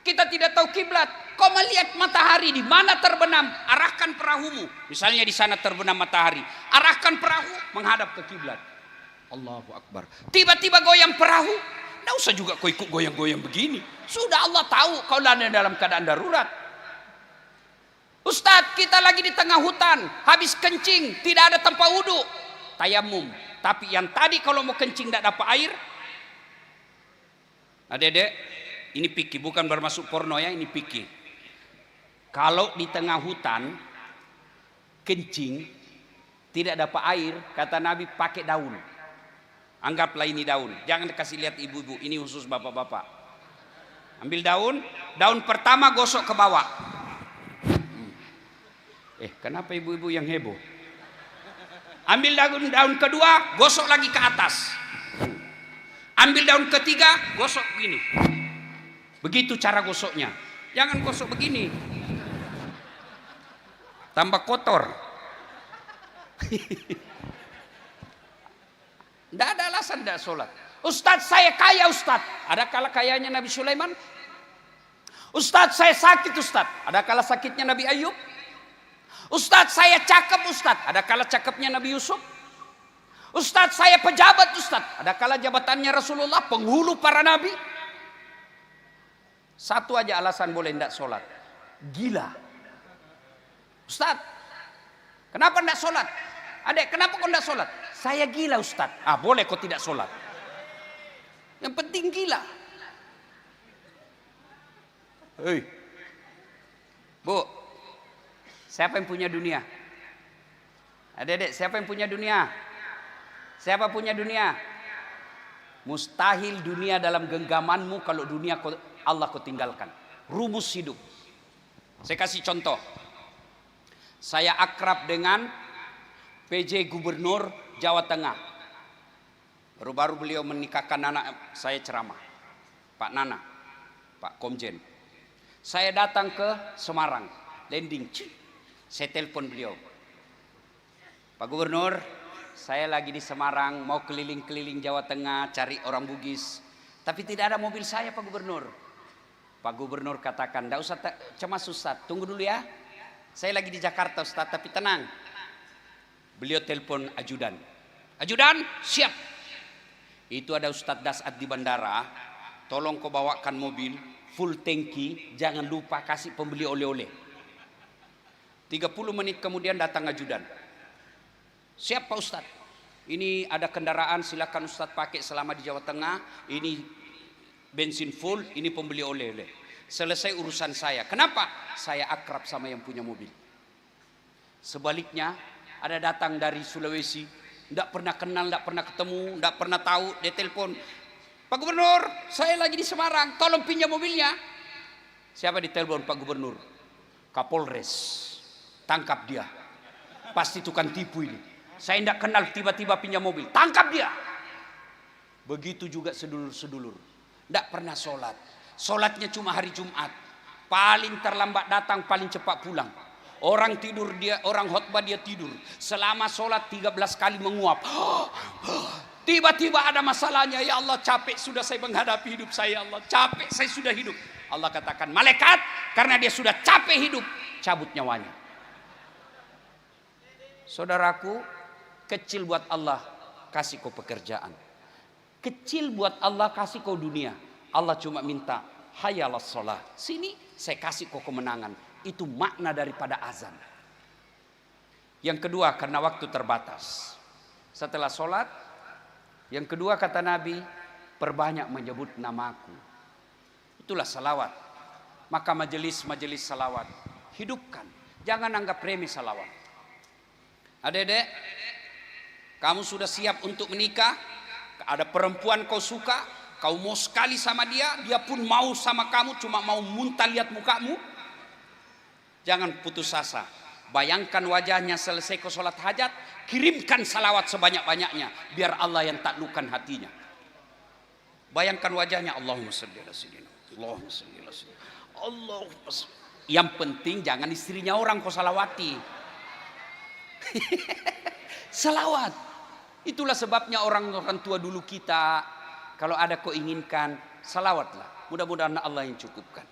Kita tidak tahu kiblat. Kau melihat matahari di mana terbenam, arahkan perahumu. Misalnya di sana terbenam matahari, arahkan perahu menghadap ke kiblat. Allahu Akbar. Tiba-tiba goyang perahu, tidak usah juga kau ikut goyang-goyang begini. Sudah Allah tahu kau dalam keadaan darurat. Ustaz, kita lagi di tengah hutan, habis kencing, tidak ada tempat wudhu. Tayamum. Tapi yang tadi kalau mau kencing tidak dapat air. Adik-adik, ini fikih, bukan bermasuk porno ya, ini fikih. Kalau di tengah hutan kencing tidak dapat air, kata Nabi pakai daun. Anggaplah ini daun. Jangan kasih lihat ibu-ibu, ini khusus bapak-bapak. Ambil daun, daun pertama gosok ke bawah. Kenapa ibu-ibu yang heboh? Ambil daun kedua, gosok lagi ke atas. Ambil daun ketiga, gosok begini. Begitu cara gosoknya. Jangan gosok begini. Tambah kotor. Tidak ada alasan tidak sholat. Ustadz saya kaya Ustadz. Ada kala kayanya Nabi Sulaiman? Ustadz saya sakit Ustadz. Ada kala sakitnya Nabi Ayub? Ustadz saya cakep Ustadz. Ada kala cakepnya Nabi Yusuf? Ustadz saya pejabat Ustadz. Ada kala jabatannya Rasulullah, penghulu para nabi. Satu aja alasan boleh tidak sholat. Gila. Ustadz, kenapa tidak sholat? Adek, kenapa kau tidak sholat? Saya gila Ustadz. Boleh kau tidak sholat. Yang penting gila. Hei, Bu, siapa yang punya dunia? Adek, siapa yang punya dunia? Siapa punya dunia? Mustahil dunia dalam genggamanmu kalau dunia Allah kau tinggalkan. Rumus hidup. Saya kasih contoh. Saya akrab dengan PJ Gubernur Jawa Tengah. Baru-baru beliau menikahkan anak saya ceramah. Pak Nana, Pak Komjen. Saya datang ke Semarang, landing. Saya telepon beliau. Pak Gubernur, saya lagi di Semarang, mau keliling-keliling Jawa Tengah, cari orang Bugis. Tapi tidak ada mobil saya Pak Gubernur. Pak Gubernur katakan, tidak usah cemas Ustaz, tunggu dulu ya. Saya lagi di Jakarta Ustaz, tapi tenang. Beliau telepon ajudan. Ajudan, siap. Itu ada Ustaz Dasat di bandara. Tolong kau bawakan mobil, full tangki, jangan lupa kasih pembeli oleh-oleh. 30 menit kemudian datang ajudan. Siap Pak Ustaz. Ini ada kendaraan, silakan Ustaz pakai selama di Jawa Tengah. Ini bensin full, ini pembeli oleh-oleh. Selesai urusan saya. Kenapa? Saya akrab sama yang punya mobil. Sebaliknya, ada datang dari Sulawesi, tidak pernah kenal, tidak pernah ketemu, tidak pernah tahu, dia telepon, Pak Gubernur, saya lagi di Semarang, tolong pinjam mobilnya. Siapa ditelepon? Pak Gubernur. Kapolres. Tangkap dia. Pasti tukang tipu ini. Saya tidak kenal, tiba-tiba pinjam mobil. Tangkap dia. Begitu juga sedulur-sedulur. Tidak pernah sholat. Sholatnya cuma hari Jumat. Paling terlambat datang, paling cepat pulang. Orang tidur dia, orang khotbah dia tidur. Selama sholat 13 kali menguap. Tiba-tiba ada masalahnya. Ya Allah, capek sudah saya menghadapi hidup saya. Ya Allah, capek saya sudah hidup. Allah katakan, malaikat, karena dia sudah capek hidup, cabut nyawanya. Saudaraku, kecil buat Allah, kasih kau pekerjaan. Kecil buat Allah, kasih kau dunia. Allah cuma minta, hayalas sholat. Sini, saya kasih kau kemenangan. Itu makna daripada azan. Yang kedua, karena waktu terbatas. Setelah sholat, yang kedua kata Nabi, perbanyak menyebut namaku. Itulah salawat. Maka majelis-majelis salawat hidupkan. Jangan anggap remeh salawat. Adik-adik, kamu sudah siap untuk menikah? Ada perempuan kau suka, kau mau sekali sama dia, dia pun mau sama kamu, cuma mau muntah lihat mukamu. Jangan putus asa. Bayangkan wajahnya selesai kau sholat hajat, kirimkan salawat sebanyak-banyaknya, biar Allah yang taklukkan hatinya. Bayangkan wajahnya, Allahumma sholli ala sayyidina, Allahumma sholli ala sayyidina, Allahumma sholli. Yang penting jangan istrinya orang kau salawati. Salawat. Itulah sebabnya orang-orang tua dulu kita, kalau ada kau inginkan, salawatlah. Mudah-mudahan Allah yang cukupkan.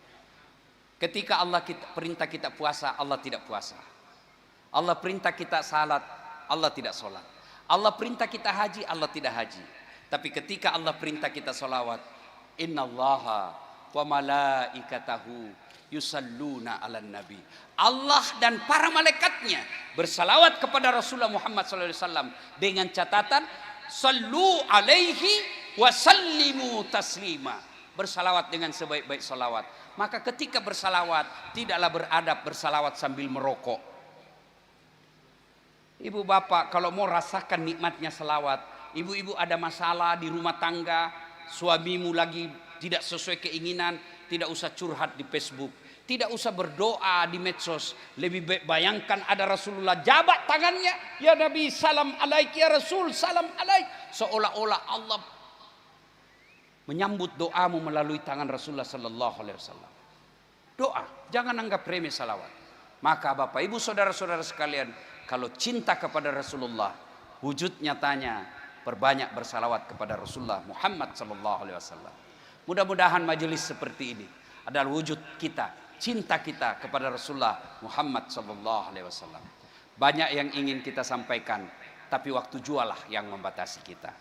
Ketika Allah perintah kita puasa, Allah tidak puasa. Allah perintah kita salat, Allah tidak salat. Allah perintah kita haji, Allah tidak haji. Tapi ketika Allah perintah kita salawat, innallaha wa malaikatahu yusalluna ala nabi. Allah dan para malaikatnya bersalawat kepada Rasulullah Muhammad SAW dengan catatan sallu alaihi wa sallimu taslima. Bersalawat dengan sebaik-baik salawat. Maka ketika bersalawat, tidaklah beradab bersalawat sambil merokok. Ibu bapak kalau mau rasakan nikmatnya salawat, ibu-ibu ada masalah di rumah tangga, suamimu lagi tidak sesuai keinginan, tidak usah curhat di Facebook, tidak usah berdoa di medsos. Lebih baik bayangkan ada Rasulullah jabat tangannya, ya Nabi salam alaik, ya Rasul salam alaik. Seolah-olah Allah menyambut doamu melalui tangan Rasulullah sallallahu alaihi wasallam. Doa, jangan anggap remeh salawat. Maka Bapak Ibu saudara-saudara sekalian, kalau cinta kepada Rasulullah, wujud nyatanya perbanyak bersalawat kepada Rasulullah Muhammad sallallahu alaihi wasallam. Mudah-mudahan majelis seperti ini adalah wujud kita, cinta kita kepada Rasulullah Muhammad sallallahu alaihi wasallam. Banyak yang ingin kita sampaikan, tapi waktu jualah yang membatasi kita.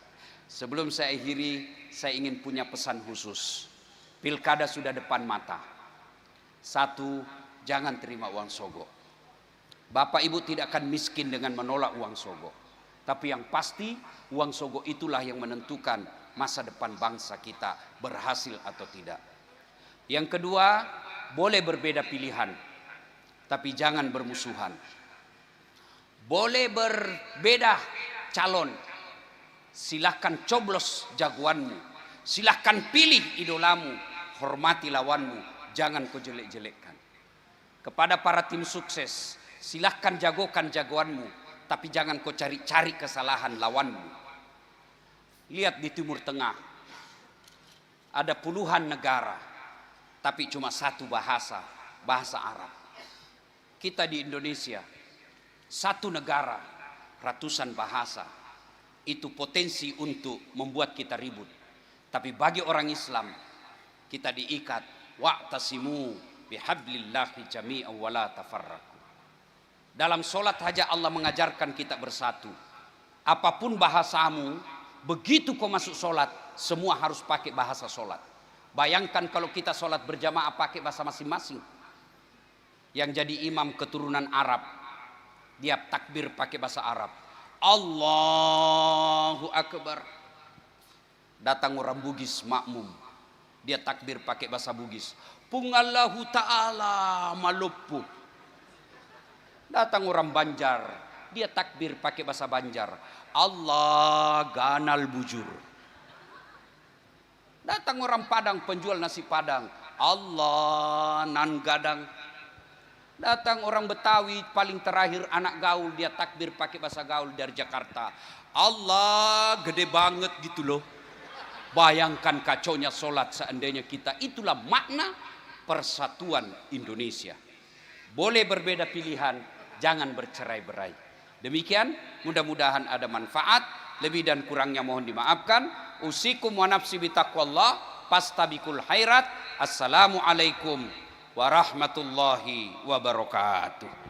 Sebelum saya akhiri, saya ingin punya pesan khusus. Pilkada sudah depan mata. Satu, jangan terima uang sogok. Bapak Ibu tidak akan miskin dengan menolak uang sogok. Tapi yang pasti, uang sogok itulah yang menentukan masa depan bangsa kita berhasil atau tidak. Yang kedua, boleh berbeda pilihan, tapi jangan bermusuhan. Boleh berbeda calon, silahkan coblos jagoanmu, silahkan pilih idolamu, hormati lawanmu, jangan kau jelek-jelekkan. Kepada para tim sukses, silahkan jagokan jagoanmu, tapi jangan kau cari-cari kesalahan lawanmu. Lihat di Timur Tengah, ada puluhan negara, tapi cuma satu bahasa, bahasa Arab. Kita di Indonesia, satu negara, ratusan bahasa. Itu potensi untuk membuat kita ribut. Tapi bagi orang Islam, kita diikat, wa'tasimu bihablillahi jami'an wa la tafarraqu. Dalam sholat saja Allah mengajarkan kita bersatu. Apapun bahasamu, begitu kau masuk sholat, semua harus pakai bahasa sholat. Bayangkan kalau kita sholat berjamaah pakai bahasa masing-masing. Yang jadi imam keturunan Arab, dia takbir pakai bahasa Arab. Allahu Akbar. Datang orang Bugis makmum, dia takbir pakai bahasa Bugis. Pungallahu ta'ala maluppu. Datang orang Banjar, dia takbir pakai bahasa Banjar. Allah ganal bujur. Datang orang Padang, penjual nasi Padang. Allah nan gadang. Datang orang Betawi, paling terakhir anak gaul, dia takbir pakai bahasa gaul dari Jakarta. Allah gede banget gitu loh. Bayangkan kacaunya solat seandainya kita. Itulah makna persatuan Indonesia. Boleh berbeda pilihan, jangan bercerai-berai. Demikian, mudah-mudahan ada manfaat. Lebih dan kurangnya mohon dimaafkan. Usikum wa nafsi bitaqwallah, pastabikul khairat. Assalamualaikum warahmatullahi wabarakatuh.